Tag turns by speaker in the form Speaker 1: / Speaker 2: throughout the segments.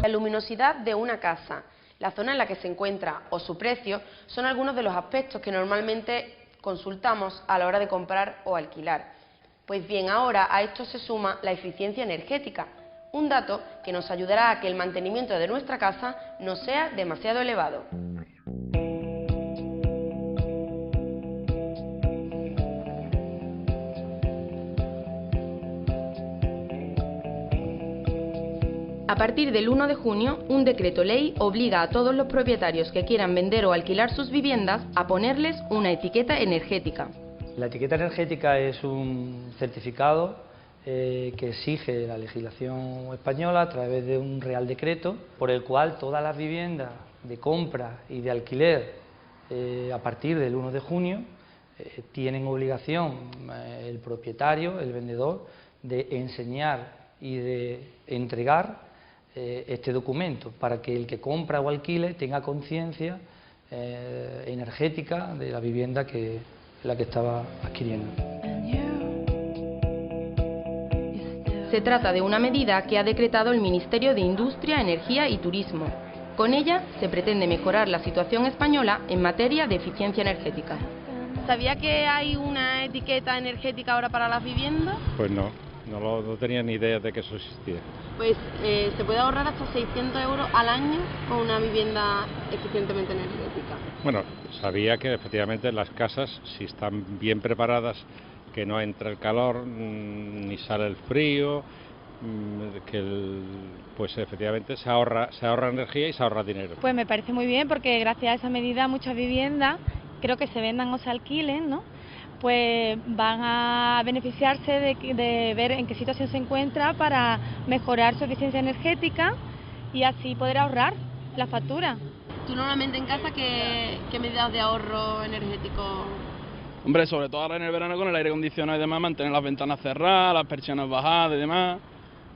Speaker 1: La luminosidad de una casa, la zona en la que se encuentra o su precio son algunos de los aspectos que normalmente consultamos a la hora de comprar o alquilar. Pues bien, ahora a esto se suma la eficiencia energética, un dato que nos ayudará a que el mantenimiento de nuestra casa no sea demasiado elevado. A partir del 1 de junio, un decreto ley obliga a todos los propietarios que quieran vender o alquilar sus viviendas a ponerles una etiqueta energética.
Speaker 2: La etiqueta energética es un certificado que exige la legislación española a través de un Real Decreto, por el cual todas las viviendas de compra y de alquiler a partir del 1 de junio tienen obligación el propietario, el vendedor, de enseñar y de entregar este documento para que el que compra o alquile tenga conciencia energética de la vivienda la que estaba adquiriendo.
Speaker 1: Se trata de una medida que ha decretado el Ministerio de Industria, Energía y Turismo. Con ella se pretende mejorar la situación española en materia de eficiencia energética. ¿Sabía que hay una etiqueta energética ahora para las viviendas?
Speaker 3: Pues no tenía ni idea de que eso existía.
Speaker 1: Pues se puede ahorrar hasta 600 euros al año con una vivienda eficientemente energética.
Speaker 3: Bueno, sabía que efectivamente las casas, si están bien preparadas, que no entra el calor ni sale el frío, pues efectivamente se ahorra energía y se ahorra dinero.
Speaker 4: Pues me parece muy bien porque gracias a esa medida muchas viviendas, creo que se vendan o se alquilen, ¿no? Pues van a beneficiarse de ver en qué situación se encuentra para mejorar su eficiencia energética y así poder ahorrar la factura.
Speaker 1: ¿Tú normalmente en casa qué medidas de ahorro energético?
Speaker 5: Hombre, sobre todo ahora en el verano con el aire acondicionado y demás, mantener las ventanas cerradas, las persianas bajadas y demás.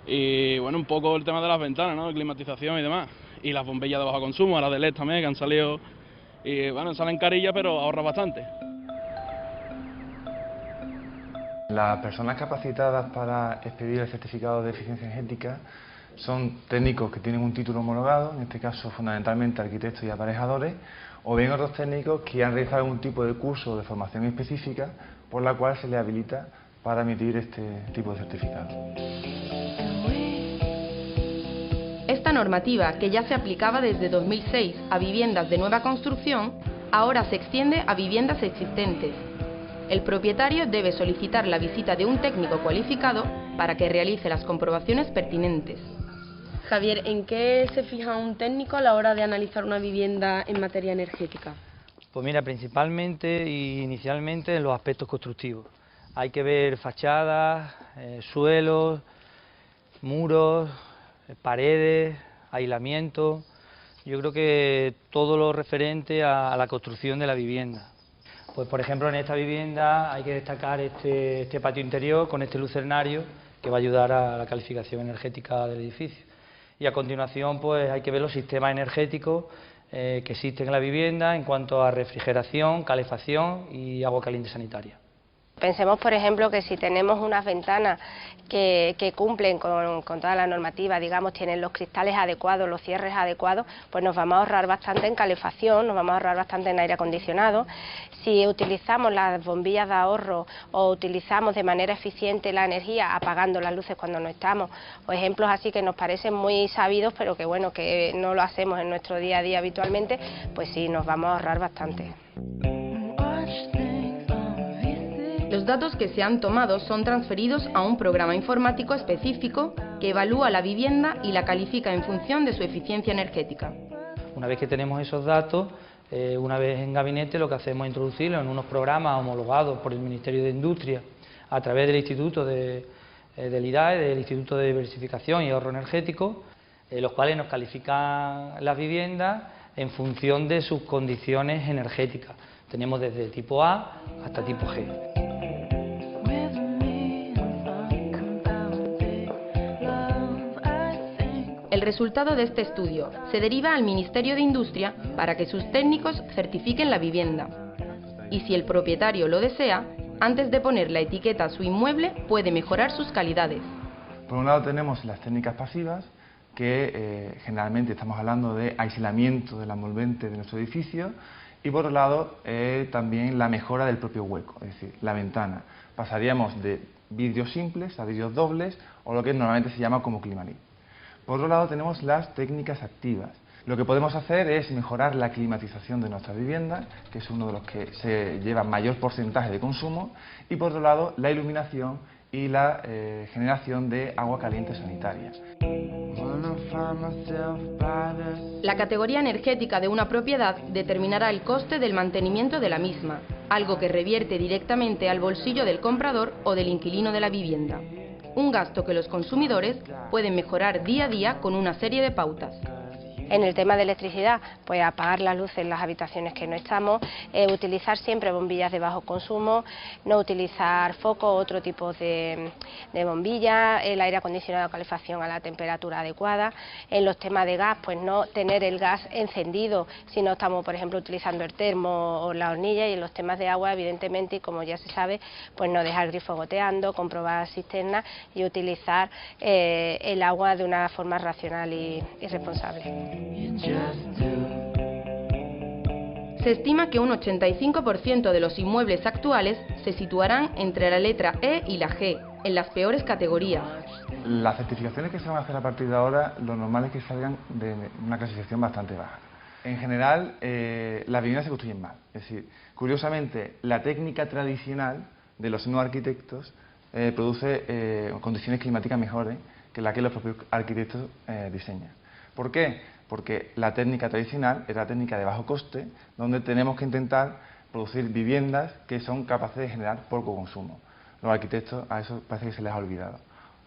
Speaker 5: Y bueno, un poco el tema de las ventanas, ¿no? Climatización y demás. Y las bombillas de bajo consumo, las de LED también, que han salido. Y bueno, salen carillas, pero ahorra bastante.
Speaker 6: Las personas capacitadas para expedir el certificado de eficiencia energética son técnicos que tienen un título homologado, en este caso fundamentalmente arquitectos y aparejadores, o bien otros técnicos que han realizado algún tipo de curso de formación específica por la cual se les habilita para emitir este tipo de certificado.
Speaker 1: Esta normativa, que ya se aplicaba desde 2006 a viviendas de nueva construcción, ahora se extiende a viviendas existentes. El propietario debe solicitar la visita de un técnico cualificado para que realice las comprobaciones pertinentes. Javier, ¿en qué se fija un técnico a la hora de analizar una vivienda en materia energética?
Speaker 2: Pues mira, principalmente e inicialmente en los aspectos constructivos. Hay que ver fachadas, suelos, muros, paredes, aislamiento. Yo creo que todo lo referente a la construcción de la vivienda. Pues por ejemplo en esta vivienda hay que destacar este patio interior con este lucernario que va a ayudar a la calificación energética del edificio. Y a continuación pues hay que ver los sistemas energéticos que existen en la vivienda en cuanto a refrigeración, calefacción y agua caliente sanitaria.
Speaker 7: Pensemos, por ejemplo, que si tenemos unas ventanas que cumplen con toda la normativa, digamos, tienen los cristales adecuados, los cierres adecuados, pues nos vamos a ahorrar bastante en calefacción, nos vamos a ahorrar bastante en aire acondicionado. Si utilizamos las bombillas de ahorro o utilizamos de manera eficiente la energía apagando las luces cuando no estamos, o ejemplos así que nos parecen muy sabidos, pero que bueno, que no lo hacemos en nuestro día a día habitualmente, pues sí, nos vamos a ahorrar bastante.
Speaker 1: Los datos que se han tomado son transferidos a un programa informático específico que evalúa la vivienda y la califica en función de su eficiencia energética.
Speaker 2: Una vez que tenemos esos datos, una vez en gabinete lo que hacemos es introducirlo en unos programas homologados por el Ministerio de Industria a través del Instituto del IDAE, del Instituto de Diversificación y Ahorro Energético, los cuales nos califican las viviendas en función de sus condiciones energéticas. Tenemos desde tipo A hasta tipo G.
Speaker 1: El resultado de este estudio se deriva al Ministerio de Industria para que sus técnicos certifiquen la vivienda. Y si el propietario lo desea, antes de poner la etiqueta a su inmueble puede mejorar sus calidades.
Speaker 6: Por un lado tenemos las técnicas pasivas, que generalmente estamos hablando de aislamiento del envolvente de nuestro edificio, y por otro lado también la mejora del propio hueco, es decir, la ventana. Pasaríamos de vidrios simples a vidrios dobles, o lo que normalmente se llama como Climalit. Por otro lado tenemos las técnicas activas. Lo que podemos hacer es mejorar la climatización de nuestras viviendas, que es uno de los que se lleva mayor porcentaje de consumo, y por otro lado la iluminación y la generación de agua caliente sanitaria.
Speaker 1: La categoría energética de una propiedad determinará el coste del mantenimiento de la misma, algo que revierte directamente al bolsillo del comprador o del inquilino de la vivienda. Un gasto que los consumidores pueden mejorar día a día con una serie de pautas.
Speaker 7: En el tema de electricidad, pues apagar las luces en las habitaciones que no estamos, utilizar siempre bombillas de bajo consumo, no utilizar focos o otro tipo de bombillas, el aire acondicionado o calefacción a la temperatura adecuada. En los temas de gas, pues no tener el gas encendido si no estamos, por ejemplo, utilizando el termo o la hornilla, y en los temas de agua, evidentemente, y como ya se sabe, pues no dejar el grifo goteando, comprobar cisternas y utilizar el agua de una forma racional y responsable.
Speaker 1: Se estima que un 85% de los inmuebles actuales se situarán entre la letra E y la G, en las peores categorías.
Speaker 6: Las certificaciones que se van a hacer a partir de ahora, lo normal es que salgan de una clasificación bastante baja. En general, las viviendas se construyen mal. Es decir, curiosamente, la técnica tradicional de los no arquitectos produce condiciones climáticas mejores que las que los propios arquitectos diseñan. ¿Por qué? Porque la técnica tradicional es la técnica de bajo coste, donde tenemos que intentar producir viviendas que son capaces de generar poco consumo. Los arquitectos a eso parece que se les ha olvidado.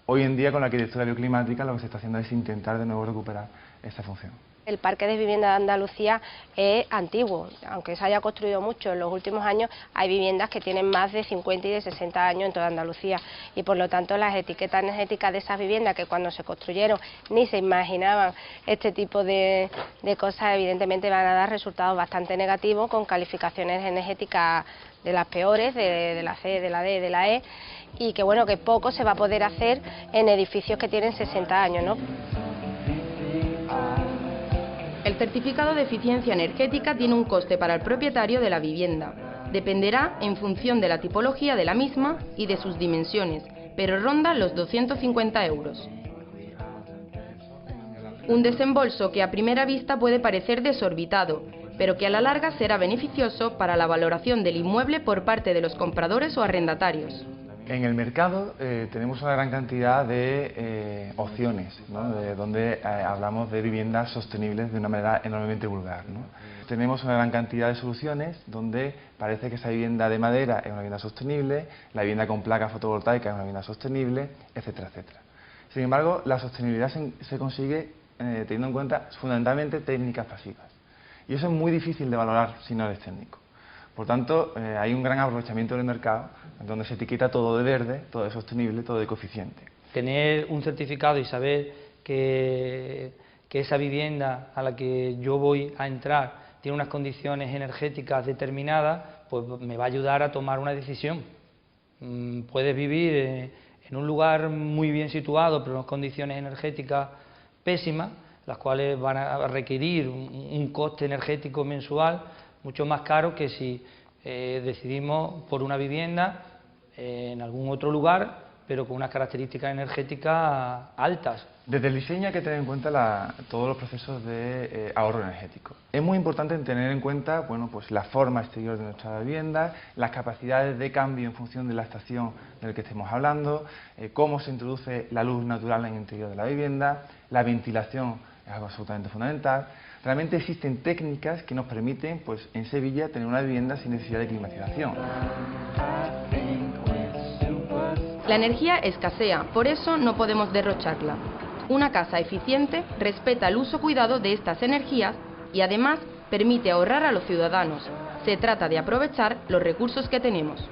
Speaker 6: Hoy en día, con la arquitectura bioclimática, lo que se está haciendo es intentar de nuevo recuperar esta función.
Speaker 7: El parque de vivienda de Andalucía es antiguo, aunque se haya construido mucho en los últimos años, hay viviendas que tienen más de 50 y de 60 años en toda Andalucía, y por lo tanto las etiquetas energéticas de esas viviendas, que cuando se construyeron ni se imaginaban este tipo de cosas, evidentemente van a dar resultados bastante negativos, con calificaciones energéticas de las peores, de la C, de la D, de la E, y que bueno, que poco se va a poder hacer en edificios que tienen 60 años, ¿no?
Speaker 1: El certificado de eficiencia energética tiene un coste para el propietario de la vivienda. Dependerá en función de la tipología de la misma y de sus dimensiones, pero ronda los 250 euros. Un desembolso que a primera vista puede parecer desorbitado, pero que a la larga será beneficioso para la valoración del inmueble por parte de los compradores o arrendatarios.
Speaker 6: En el mercado tenemos una gran cantidad de opciones, ¿no? Donde hablamos de viviendas sostenibles de una manera enormemente vulgar, ¿no? Tenemos una gran cantidad de soluciones donde parece que esa vivienda de madera es una vivienda sostenible, la vivienda con placa fotovoltaica es una vivienda sostenible, etcétera, etcétera. Sin embargo, la sostenibilidad se consigue teniendo en cuenta fundamentalmente técnicas pasivas. Y eso es muy difícil de valorar si no eres técnico. Por tanto, hay un gran aprovechamiento del mercado, donde se etiqueta todo de verde, todo de sostenible, todo de coeficiente.
Speaker 2: Tener un certificado y saber que esa vivienda a la que yo voy a entrar tiene unas condiciones energéticas determinadas, pues me va a ayudar a tomar una decisión. Puedes vivir en un lugar muy bien situado, pero unas condiciones energéticas pésimas, las cuales van a requerir un coste energético mensual mucho más caro que si decidimos por una vivienda en algún otro lugar, pero con unas características energéticas altas.
Speaker 6: Desde el diseño hay que tener en cuenta todos los procesos de ahorro energético. Es muy importante tener en cuenta, bueno, pues la forma exterior de nuestra vivienda, las capacidades de cambio en función de la estación de la que estemos hablando, cómo se introduce la luz natural en el interior de la vivienda, la ventilación es algo absolutamente fundamental. Realmente existen técnicas que nos permiten, pues en Sevilla, tener una vivienda sin necesidad de climatización.
Speaker 1: La energía escasea, por eso no podemos derrocharla. Una casa eficiente respeta el uso cuidado de estas energías y además permite ahorrar a los ciudadanos. Se trata de aprovechar los recursos que tenemos.